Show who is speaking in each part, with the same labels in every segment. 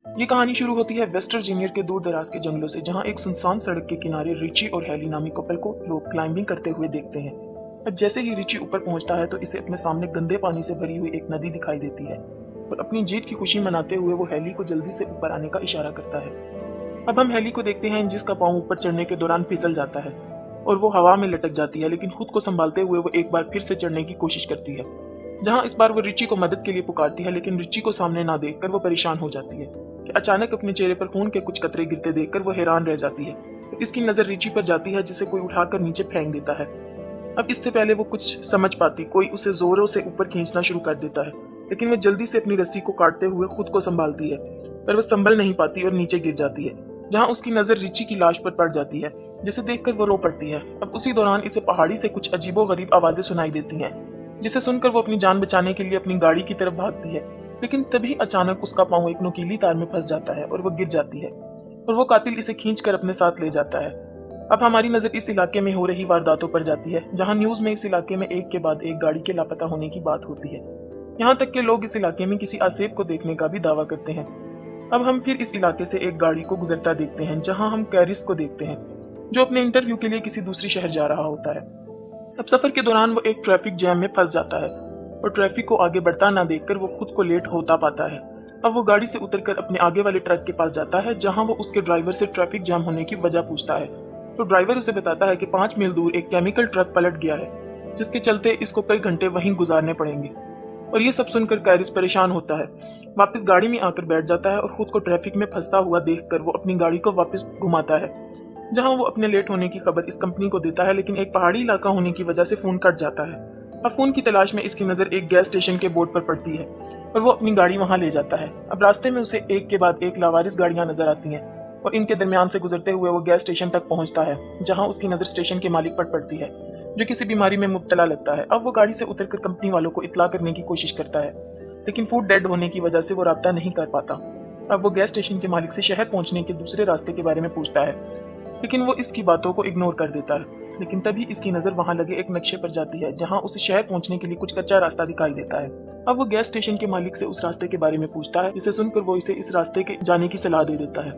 Speaker 1: ये कहानी शुरू होती है वेस्ट वर्जीनिया के दूर दराज के जंगलों से, जहाँ एक सुनसान सड़क के किनारे रिची और हेली नामी कपल को लोग क्लाइंबिंग करते हुए देखते हैं। अब जैसे ही रिची ऊपर पहुंचता है तो इसे अपने सामने गंदे पानी से भरी हुई एक नदी दिखाई देती है और अपनी जीत की खुशी मनाते हुए वो हेली को जल्दी से ऊपर आने का इशारा करता है। अब हम हेली को देखते हैं जिसका पाँव ऊपर चढ़ने के दौरान फिसल जाता है और वो हवा में लटक जाती है, लेकिन खुद को संभालते हुए वो एक बार फिर से चढ़ने की कोशिश करती है, जहाँ इस बार वो रिची को मदद के लिए पुकारती है। लेकिन रिची को सामने ना देखकर वो परेशान हो जाती है कि अचानक अपने चेहरे पर खून के कुछ कतरे गिरते देखकर वो हैरान रह जाती है। तो इसकी नजर रिची पर जाती है जिसे कोई उठाकर नीचे फेंक देता है। अब इससे पहले वो कुछ समझ पाती, कोई उसे जोरों से ऊपर खींचना शुरू कर देता है, लेकिन वो जल्दी से अपनी रस्सी को काटते हुए खुद को संभालती है, पर वो संभल नहीं पाती और नीचे गिर जाती है, जहाँ उसकी नजर रिची की लाश पर पड़ जाती है, जिसे देखकर वो रो पड़ती है। अब उसी दौरान इसे पहाड़ी से कुछ अजीबोगरीब आवाजें सुनाई देती हैं, जिसे सुनकर वो अपनी जान बचाने के लिए अपनी गाड़ी की तरफ भागती है। लेकिन तभी अचानक उसका पाँव एक नुकीली तार में फंस जाता है और वो गिर जाती है और वो कातिल इसे खींचकर अपने साथ ले जाता है। अब हमारी नजर इस इलाके में हो रही वारदातों पर जाती है, जहां न्यूज में इस इलाके में एक के बाद एक गाड़ी के लापता होने की बात होती है। यहाँ तक के लोग इस इलाके में किसी आसेब को देखने का भी दावा करते हैं। अब हम फिर इस इलाके से एक गाड़ी को गुजरता देखते हैं, जहां हम कैरिस को देखते हैं, जो अपने इंटरव्यू के लिए किसी दूसरी शहर जा रहा होता है। अब सफर के दौरान वो एक ट्रैफिक जैम में फंस जाता है और ट्रैफिक को आगे बढ़ता ना देखकर वो खुद को लेट होता पाता है। अब वो गाड़ी से उतरकर अपने आगे वाले ट्रक के पास जाता है, जहां वो उसके ड्राइवर से ट्रैफिक जैम होने की वजह पूछता है। तो ड्राइवर उसे बताता है कि 5 मील दूर एक केमिकल ट्रक पलट गया है, जिसके चलते इसको कई घंटे वहीं गुजारने पड़ेंगे। और ये सब सुनकर कैरिस परेशान होता है, वापस गाड़ी में आकर बैठ जाता है और खुद को ट्रैफिक में फंसता हुआ देखकर वो अपनी गाड़ी को वापस घुमाता है, जहां वो अपने लेट होने की खबर इस कंपनी को देता है। लेकिन एक पहाड़ी इलाका होने की वजह से फोन कट जाता है। अब फोन की तलाश में इसकी नजर एक गैस स्टेशन के बोर्ड पर पड़ती है और वो अपनी गाड़ी वहां ले जाता है। अब रास्ते में उसे एक के बाद एक लावारिस गाड़ियां नजर आती हैं और इनके दरमियान से गुजरते हुए वो गैस स्टेशन तक पहुंचता है, जहां उसकी नजर स्टेशन के मालिक पर पड़ती है, जो किसी बीमारी में मुब्तला लगता है। अब वो गाड़ी से उतरकर कंपनी वालों को इत्तला करने की कोशिश करता है, लेकिन फूड डेड होने की वजह से वो राब्ता नहीं कर पाता। अब वो गैस स्टेशन के मालिक से शहर पहुंचने के दूसरे रास्ते के बारे में पूछता है, लेकिन वो इसकी बातों को इग्नोर कर देता है। लेकिन तभी इसकी नजर वहां लगे एक नक्शे पर जाती है, जहां उसे शहर पहुंचने के लिए कुछ कच्चा रास्ता दिखाई देता है। अब वो गैस स्टेशन के मालिक से उस रास्ते के बारे में पूछता है, जिसे सुनकर वो इसे इस रास्ते के जाने की सलाह दे देता है।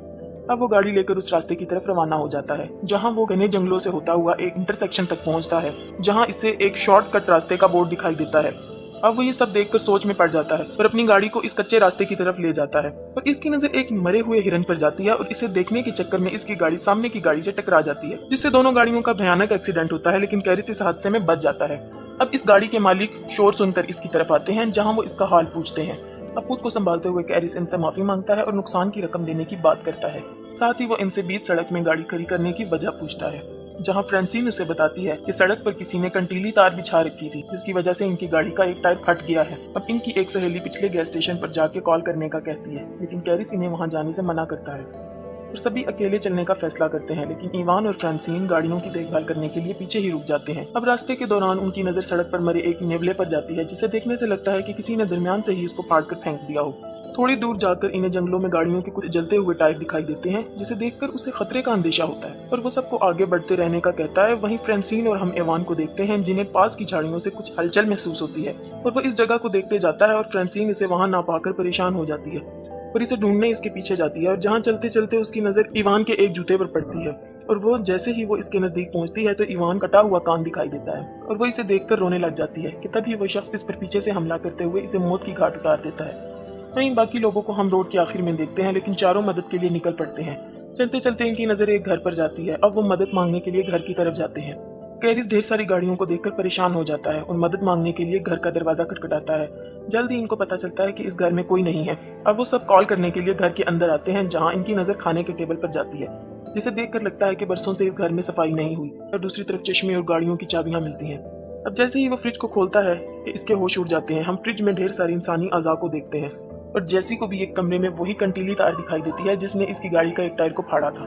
Speaker 1: अब वो गाड़ी लेकर उस रास्ते की तरफ रवाना हो जाता है, जहां वो घने जंगलों से होता हुआ एक इंटरसेक्शन तक पहुंचता है, जहां इसे एक शॉर्टकट रास्ते का बोर्ड दिखाई देता है। अब वो ये सब देखकर सोच में पड़ जाता है और अपनी गाड़ी को इस कच्चे रास्ते की तरफ ले जाता है और इसकी नजर एक मरे हुए हिरन पर जाती है और इसे देखने के चक्कर में इसकी गाड़ी सामने की गाड़ी से टकरा जाती है, जिससे दोनों गाड़ियों का भयानक एक्सीडेंट होता है। लेकिन कैरिस इस हादसे में बच जाता है। अब इस गाड़ी के मालिक शोर सुनकर इसकी तरफ आते हैं, जहाँ वो इसका हाल पूछते हैं। अब खुद को संभालते हुए कैरिस इनसे माफी मांगता है और नुकसान की रकम देने की बात करता है। साथ ही वो इनसे बीच सड़क में गाड़ी खड़ी करने की वजह पूछता है, जहां फ्रांसीन उसे बताती है कि सड़क पर किसी ने कंटीली तार बिछा रखी थी, जिसकी वजह से इनकी गाड़ी का एक टायर फट गया है। अब इनकी एक सहेली पिछले गैस स्टेशन पर जाके कॉल करने का कहती है, लेकिन कैरिस इन्हें वहां जाने से मना करता है और सभी अकेले चलने का फैसला करते हैं। लेकिन इवान और फ्रांसीन गाड़ियों की देखभाल करने के लिए पीछे ही रुक जाते हैं। अब रास्ते के दौरान उनकी नजर सड़क पर मरे एक नेवले पर जाती है, जिसे देखने से लगता है कि किसी ने दरमियान से ही इसको फाड़ कर फेंक दिया हो। थोड़ी दूर जाकर इन्हें जंगलों में गाड़ियों के कुछ जलते हुए टायर दिखाई देते हैं, जिसे देखकर उसे खतरे का अंदेशा होता है और वो सबको आगे बढ़ते रहने का कहता है। वहीं फ्रांसीन और हम एवान को देखते हैं, जिन्हें पास की झाड़ियों से कुछ हलचल महसूस होती है और वो इस जगह को देखते जाता है और फ्रांसीन इसे वहां ना पाकर परेशान हो जाती है और इसे ढूंढने इसके पीछे जाती है। और जहाँ चलते चलते उसकी नजर इवान के एक जूते पर पड़ती है और वो जैसे ही वो इसके नजदीक पहुंचती है तो इवान कटा हुआ कान दिखाई देता है और वो इसे देखकर रोने लग जाती है कि तभी वो शख्स इस पर पीछे से हमला करते हुए इसे मौत की घाट उतार देता है। वहीं बाकी लोगों को हम रोड के आखिर में देखते हैं, लेकिन चारों मदद के लिए निकल पड़ते हैं। चलते चलते इनकी नजर एक घर पर जाती है। अब वो मदद मांगने के लिए घर की तरफ जाते हैं। कैरिस ढेर सारी गाड़ियों को देखकर परेशान हो जाता है और मदद मांगने के लिए घर का दरवाजा खटखटाता है। जल्दी इनको पता चलता है कि इस घर में कोई नहीं है। अब वो सब कॉल करने के लिए घर के अंदर आते हैं, जहाँ इनकी नजर खाने के टेबल पर जाती है, जिसे देखकर लगता है कि बरसों से इस घर में सफाई नहीं हुई। और दूसरी तरफ चश्मे और गाड़ियों की चाबियां मिलती हैं। अब जैसे ही वो फ्रिज को खोलता है, इसके होश उड़ जाते हैं। हम फ्रिज में ढेर सारी इंसानी अज़ा को देखते हैं और जैसी को भी एक कमरे में वही कंटीली तार दिखाई देती है, जिसने इसकी गाड़ी का एक टायर को फाड़ा था।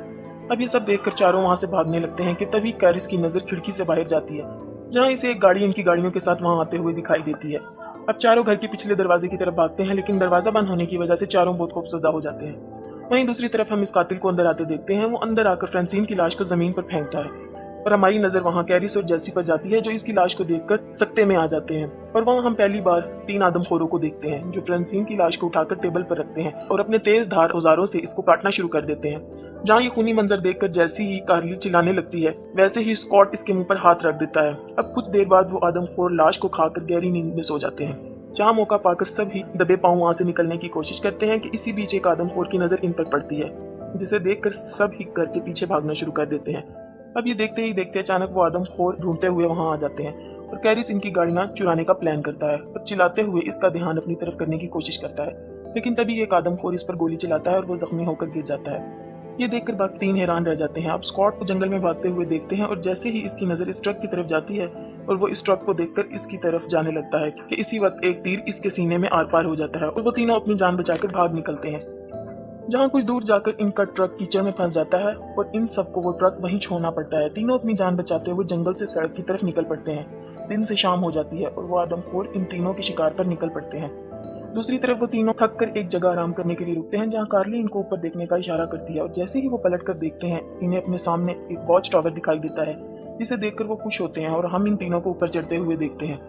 Speaker 1: अब ये सब देखकर चारों वहां से भागने लगते हैं कि तभी कैरिस की नजर खिड़की से बाहर जाती है, जहां इसे एक गाड़ी इनकी गाड़ियों के साथ वहां आते हुए दिखाई देती है। अब चारों घर के पिछले दरवाजे की तरफ भागते हैं, लेकिन दरवाजा बंद होने की वजह से चारों बहुत खौफजदा हो जाते हैं। वहीं दूसरी तरफ हम इस कातिल को अंदर आते देखते हैं। वो अंदर आकर फ्रांसीन की लाश को जमीन पर फेंकता है और हमारी नजर वहाँ कैरिस और जेसी पर जाती है जो इसकी लाश को देखकर सकते में आ जाते हैं। और वहाँ हम पहली बार 3 आदमखोरों को देखते हैं जो फ्रांसिन की लाश को उठाकर टेबल पर रखते हैं और अपने तेज धार औजारों से इसको काटना शुरू कर देते हैं। जहाँ ये खूनी मंजर देखकर जैसी ही कार्ली चिल्लाने लगती है वैसे ही स्कॉट इसके मुंह पर हाथ रख देता है। अब कुछ देर बाद वो आदमखोर लाश को खाकर गहरी नींद में सो जाते हैं। जहाँ मौका पाकर सभी दबे पांव वहां से निकलने की कोशिश करते हैं कि इसी बीच एक आदमखोर की नजर इन पर पड़ती है जिसे देखकर सब ही घर के पीछे भागना शुरू कर देते हैं। अब ये देखते ही देखते अचानक वो आदमखोर ढूंढते हुए वहां आ जाते हैं और कैरिस इनकी गाड़ियां चुराने का प्लान करता है और चिल्लाते हुए इसका ध्यान अपनी तरफ करने की कोशिश करता है। लेकिन तभी एक आदमखोर इस पर गोली चलाता है और वो जख्मी होकर गिर जाता है। ये देखकर बाकी 3 हैरान रह जाते हैं। अब स्कॉट को जंगल में भागते हुए देखते हैं और जैसे ही इसकी नजर इस ट्रक की तरफ जाती है और वो इस ट्रक को देखकर इसकी तरफ जाने लगता है कि इसी वक्त एक तीर इसके सीने में आर पार हो जाता है और वो तीनों अपनी जान बचाकर भाग निकलते हैं। जहाँ कुछ दूर जाकर इनका ट्रक कीचड़ में फंस जाता है और इन सबको वो ट्रक वहीं छोड़ना पड़ता है। तीनों अपनी जान बचाते हुए जंगल से सड़क की तरफ निकल पड़ते हैं। दिन से शाम हो जाती है और वो आदमखोर इन तीनों के शिकार पर निकल पड़ते हैं। दूसरी तरफ वो तीनों थक कर एक जगह आराम करने के लिए रुकते हैं जहाँ कार्ली इनको ऊपर देखने का इशारा करती है और जैसे ही वो पलट कर देखते हैं इन्हें अपने सामने एक वॉच टावर दिखाई देता है जिसे देखकर वो खुश होते हैं और हम इन तीनों को ऊपर चढ़ते हुए देखते हैं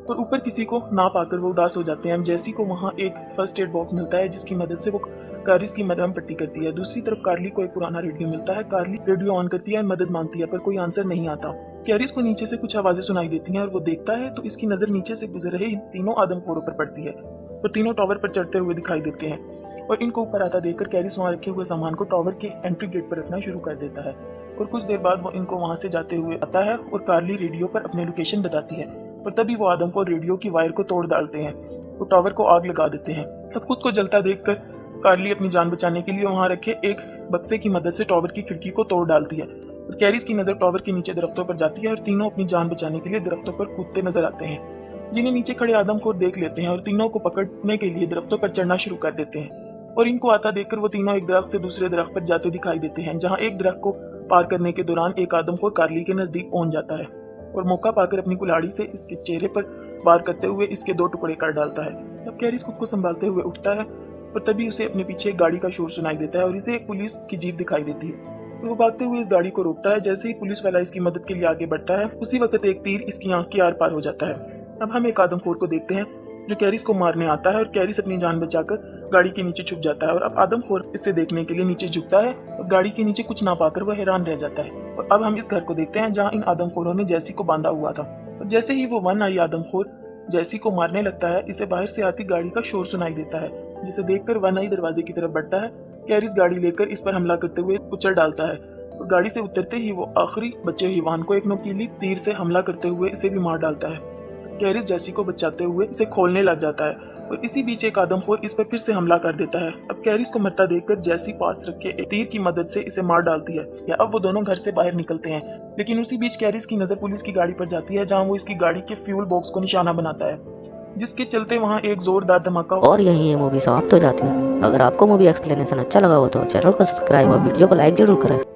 Speaker 1: और ऊपर किसी को ना पाकर वो उदास हो जाते हैं। जैसी को वहाँ एक फर्स्ट एड बॉक्स मिलता है जिसकी मदद से वो कारिस की मरहम पट्टी करती है। दूसरी तरफ कार्ली को एक पुराना रेडियो मिलता है। कार्ली रेडियो ऑन करती है, मदद मांगती है पर कोई आंसर नहीं आता। कैरिस को नीचे से कुछ आवाजें सुनाई देती हैं और वो देखता है तो इसकी नजर नीचे से गुजर रहे इन तीनों आदमखोरों पर पड़ती है और तीनों टावर पर चढ़ते हुए दिखाई देते हैं और इनको ऊपर आता देखकर कैरिस वहाँ रखे हुए सामान को टावर के एंट्री गेट पर रखना शुरू कर देता है और कुछ देर बाद वो इनको वहाँ से जाते हुए आता है और कार्ली रेडियो पर अपनी लोकेशन बताती है और तभी वो आदम को रेडियो की वायर को तोड़ डालते हैं और टावर को आग लगा देते हैं। तब खुद को जलता देखकर कार्ली अपनी जान बचाने के लिए वहाँ रखे एक बक्से की मदद से टावर की खिड़की को तोड़ डालती है और कैरिस की नजर टावर के नीचे दरख्तों पर जाती है और तीनों अपनी जान बचाने के लिए दरख्तों पर कूदते नजर आते हैं जिन्हें नीचे खड़े आदम को देख लेते हैं और तीनों को पकड़ने के लिए दरख्तों पर चढ़ना शुरू कर देते हैं और इनको आता देखकर वो तीनों एक दरख्त से दूसरे दरख्त पर जाते दिखाई देते हैं जहाँ एक दरख्त को पार करने के दौरान एक आदम को कार्ली के नजदीक पहुंच जाता है और मौका पाकर अपनी कुल्हाड़ी से इसके चेहरे पर वार करते हुए इसके 2 टुकड़े कर डालता है। अब कैरिस खुद को संभालते हुए उठता है और तभी उसे अपने पीछे एक गाड़ी का शोर सुनाई देता है और इसे एक पुलिस की जीप दिखाई देती है और वो भागते हुए इस गाड़ी को रोकता है। जैसे ही पुलिस वाला इसकी मदद के लिए आगे बढ़ता है उसी वक्त एक तीर इसकी आंख के आर पार हो जाता है। अब हम एक आदमखोर को देखते हैं जो कैरिस को मारने आता है और कैरिस अपनी जान बचाकर गाड़ी के नीचे छुप जाता है और अब आदमखोर इसे देखने के लिए नीचे झुकता है और गाड़ी के नीचे कुछ ना पाकर वह हैरान रह जाता है। और अब हम इस घर को देखते हैं जहाँ इन आदमखोरों ने जैसी को बांधा हुआ था और जैसे ही वो वन आई आदमखोर जैसी को मारने लगता है इसे बाहर से आती गाड़ी का शोर सुनाई देता है जिसे देखकर वन आई दरवाजे की तरफ बढ़ता है। कैरिस गाड़ी लेकर इस पर हमला करते हुए कुचल डालता है और गाड़ी से उतरते ही वो आखिरी बचे हुए वाहन को एक नुकीली तीर से हमला करते हुए इसे भी मार डालता है। कैरिस जैसी को बचाते हुए इसे खोलने लग जाता है और इसी बीच एक आदमखोर इस पर फिर से हमला कर देता है। अब कैरिस को मरता देखकर जैसी पास रखे एक तीर की मदद से इसे मार डालती है। या अब वो दोनों घर से बाहर निकलते हैं लेकिन उसी बीच कैरिस की नजर पुलिस की गाड़ी पर जाती है जहां वो इसकी गाड़ी के फ्यूल बॉक्स को निशाना बनाता है जिसके चलते वहां एक जोरदार धमाका
Speaker 2: और यही ये मूवी समाप्त हो जाती है। अगर आपको मूवी एक्सप्लेनेशन अच्छा लगा हो तो चैनल को सब्सक्राइब और वीडियो को लाइक जरूर करें।